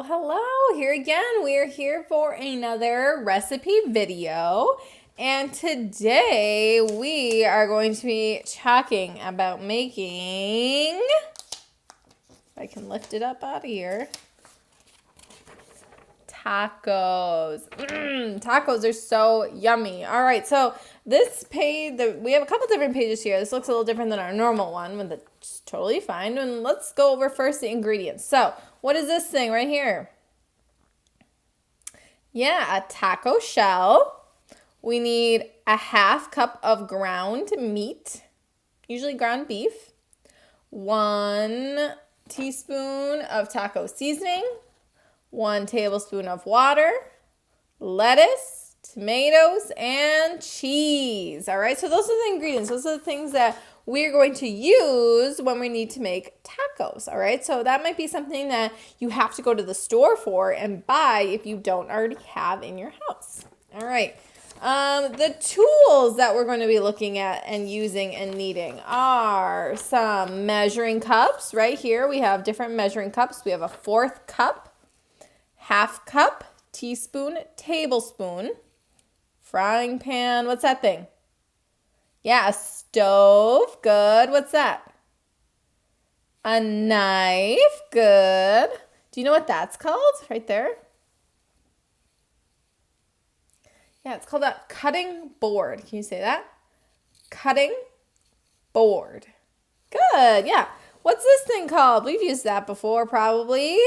Hello, here again. We are here for another recipe video. And today we are going to be talking about making, if I can lift it up out of here, tacos. Tacos are so yummy. All right, so this page, we have a couple different pages here. This looks a little different than our normal one, but that's totally fine. And let's go over first the ingredients. So, what is this thing right here? Yeah, a taco shell. We need a half cup of ground meat, usually ground beef. 1 teaspoon of taco seasoning. 1 tablespoon of water, lettuce, tomatoes, and cheese. All right, so those are the ingredients. Those are the things that we're going to use when we need to make tacos. All right, so that might be something that you have to go to the store for and buy if you don't already have in your house. All right. The tools that we're going to be looking at and using and needing are some measuring cups. Right here we have different measuring cups. We have a 1/4 cup, half cup, teaspoon, tablespoon, frying pan. What's that thing? Yeah, a stove. Good. What's that? A knife. Good. Do you know what that's called? Right there. Yeah, it's called a cutting board. Can you say that? Cutting board. Good. Yeah. What's this thing called? We've used that before probably.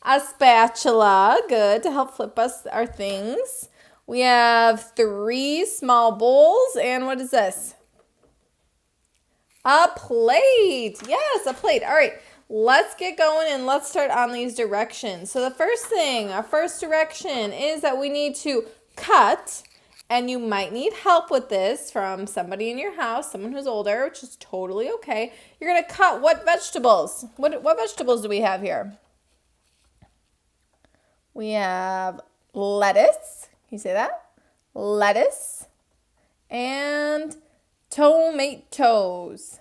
A spatula. Good, to help flip us our things. We have 3 small bowls. And what is this? A plate. Yes, a plate. All right, let's get going and let's start on these directions. So the first thing, our first direction is that we need to cut, and you might need help with this from somebody in your house, someone who's older, which is totally okay. You're going to cut what vegetables? What vegetables do we have here? We have lettuce. Can you say that? Lettuce and tomatoes.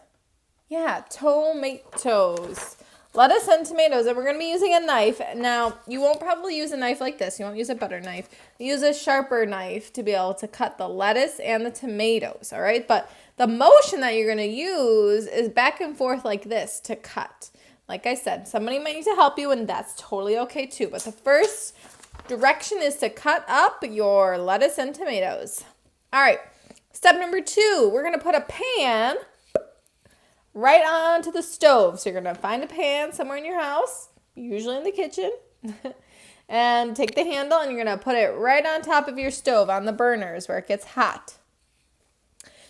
Yeah, tomatoes. Lettuce and tomatoes, and we're going to be using a knife. Now, you won't probably use a knife like this. You won't use a butter knife. Use a sharper knife to be able to cut the lettuce and the tomatoes, all right? But the motion that you're going to use is back and forth like this to cut. Like I said, somebody might need to help you, and that's totally okay too. But the first direction is to cut up your lettuce and tomatoes. All right, step number 2, we're going to put a pan right onto the stove. So you're going to find a pan somewhere in your house, usually in the kitchen, and take the handle and you're going to put it right on top of your stove on the burners where it gets hot.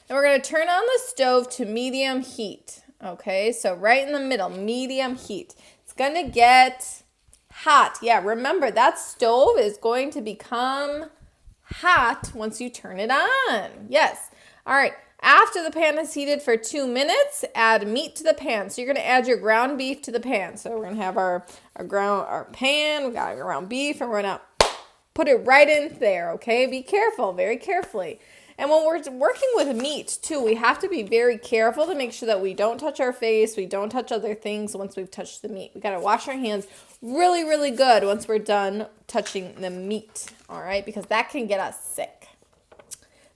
And we're going to turn on the stove to medium heat. Okay, so right in the middle, medium heat. It's going to get hot. Yeah, remember that stove is going to become hot once you turn it on. Yes. All right. After the pan is heated for 2 minutes, add meat to the pan. So you're going to add your ground beef to the pan. So we're going to have our pan, we got our ground beef, and we're going to put it right in there, okay? Be careful, very carefully. And when we're working with meat, too, we have to be very careful to make sure that we don't touch our face, we don't touch other things once we've touched the meat. We got to wash our hands really, really good once we're done touching the meat, all right? Because that can get us sick.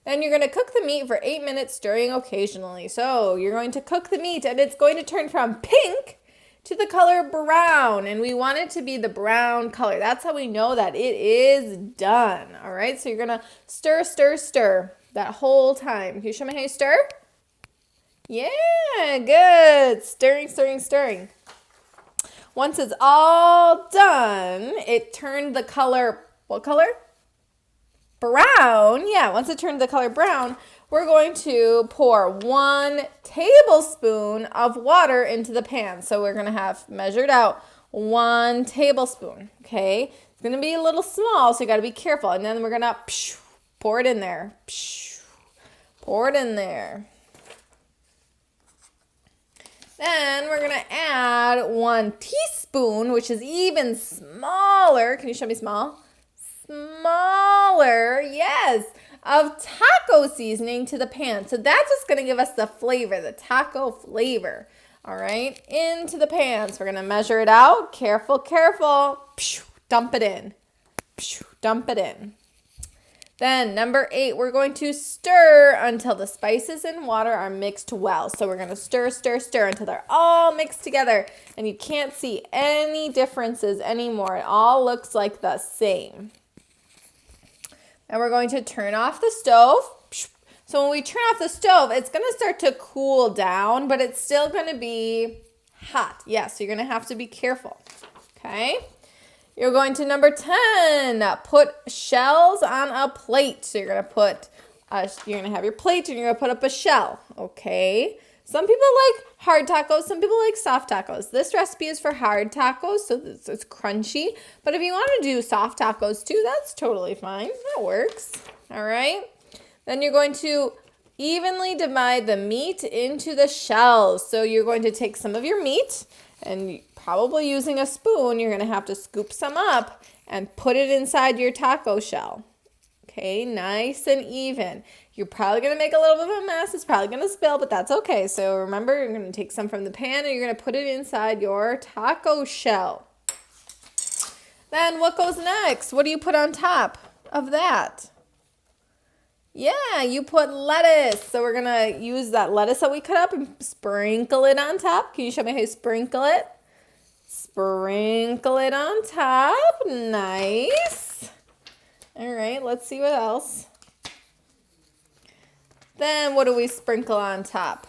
Then you're going to cook the meat for 8 minutes, stirring occasionally. So you're going to cook the meat, and it's going to turn from pink to the color brown. And we want it to be the brown color. That's how we know that it is done. All right, so you're going to stir, stir, stir that whole time. Can you show me how you stir? Yeah, good. Stirring, stirring, stirring. Once it's all done, it turned the color, what color? Brown. Yeah, once it turned the color brown, we're going to pour 1 tablespoon of water into the pan. So we're going to have measured out 1 tablespoon, okay? It's going to be a little small, so you got to be careful. And then we're going to pour it in there. Pour it in there. Then we're going to add 1 teaspoon, which is even smaller. Can you show me small? Smaller, yes, of taco seasoning to the pan. So that's just going to give us the flavor, the taco flavor. All right, into the pan. So we're going to measure it out. Careful, careful. Dump it in. Dump it in. Then number 8, we're going to stir until the spices and water are mixed well. So we're going to stir, stir, stir until they're all mixed together. And you can't see any differences anymore. It all looks like the same. And we're going to turn off the stove. So when we turn off the stove, it's going to start to cool down, but it's still going to be hot. Yes, so you're going to have to be careful. Okay. You're going to number 10, put shells on a plate. So you're going to have your plate and you're going to put up a shell. Okay. Some people like hard tacos. Some people like soft tacos. This recipe is for hard tacos, so it's crunchy. But if you want to do soft tacos too, that's totally fine. That works. All right. Then you're going to evenly divide the meat into the shells. So you're going to take some of your meat and probably using a spoon, you're going to have to scoop some up and put it inside your taco shell. Okay, nice and even. You're probably going to make a little bit of a mess. It's probably going to spill, but that's okay. So remember, you're going to take some from the pan and you're going to put it inside your taco shell. Then what goes next? What do you put on top of that? Yeah, you put lettuce. So we're going to use that lettuce that we cut up and sprinkle it on top. Can you show me how you sprinkle it? Sprinkle it on top. Nice. All right, let's see what else. Then what do we sprinkle on top?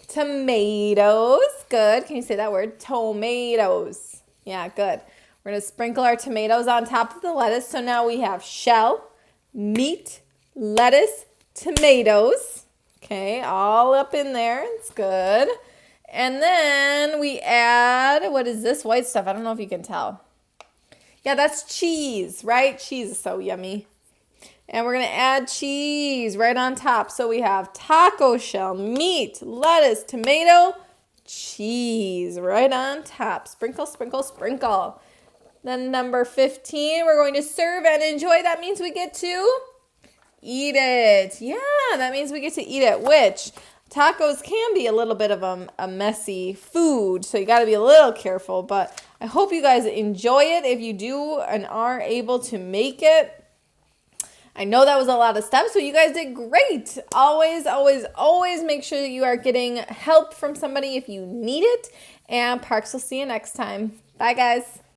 Tomatoes. Good. Can you say that word? Tomatoes. Yeah, good. We're going to sprinkle our tomatoes on top of the lettuce. So now we have shell, meat, lettuce, tomatoes. Okay, all up in there. It's good. And then we add, what is this white stuff? I don't know if you can tell. Yeah, that's cheese, right? Cheese is so yummy. And we're going to add cheese right on top. So we have taco shell, meat, lettuce, tomato, cheese right on top. Sprinkle, sprinkle, sprinkle. Then number 15, we're going to serve and enjoy. That means we get to eat it. Yeah, that means we get to eat it, which tacos can be a little bit of a messy food, so you got to be a little careful, but I hope you guys enjoy it if you do and are able to make it. I know that was a lot of steps, but you guys did great. Always, always, always make sure that you are getting help from somebody if you need it, and Parks will see you next time. Bye, guys.